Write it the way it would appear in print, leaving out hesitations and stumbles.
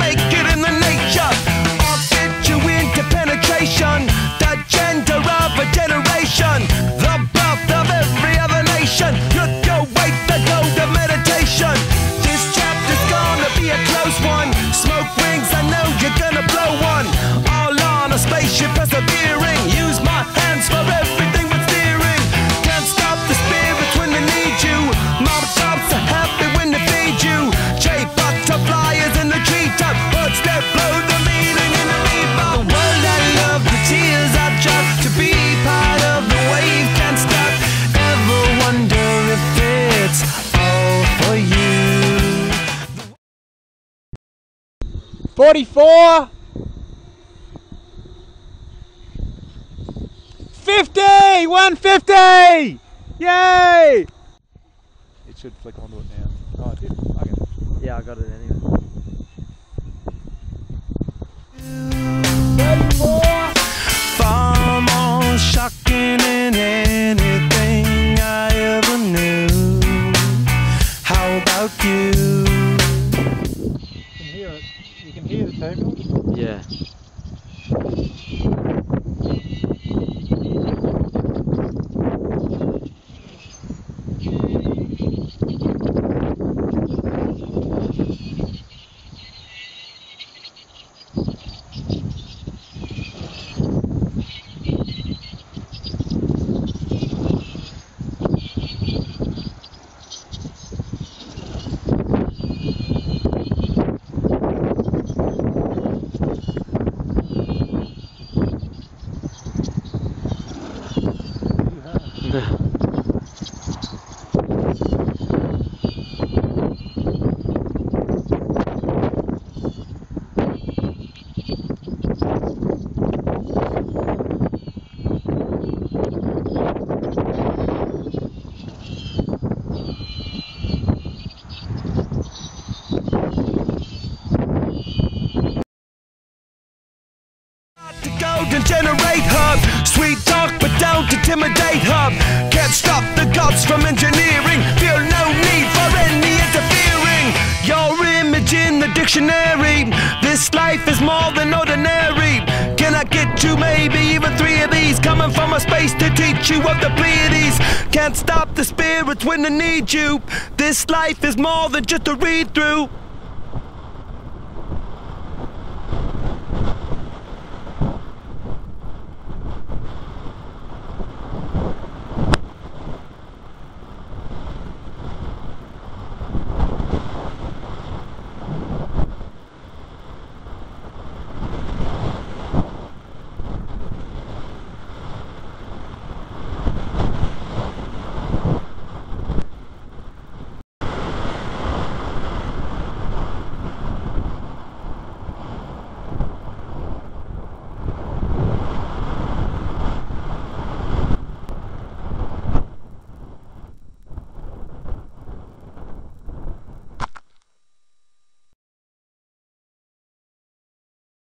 make it in the nature. I'll get you into penetration, the gender of a generation, the birth of every other nation. Look your way, the gold of meditation. This chapter's gonna be a close one. Smoke rings, I know you're gonna blow one. All on a spaceship persevering. Use my hands for everything but steering. Can't stop the spirits when they need you. Mob tops are happy when they feed you. J butterflies in the treetop. Birds that blow the meaning in the bebop. The world I love, the tears I drop. To be part of the wave can't stop. Ever wonder if it's all for you? 44 50 150. Yay! It should flick onto it now. Oh, it did. Okay. Yeah, I got it anyway. 34. Far more shocking than anything I ever knew. How about you? You can hear it. You can hear the turbulence? Yeah. Golden generate hub, sweet talk but don't intimidate hub. Can't stop the gods from engineering. Feel no need for any interfering. Your image in the dictionary. This life is more than ordinary. Can I get you maybe even 3 of these? Coming from a space to teach you of the Pleiades. Can't stop the spirits when they need you. This life is more than just a read through.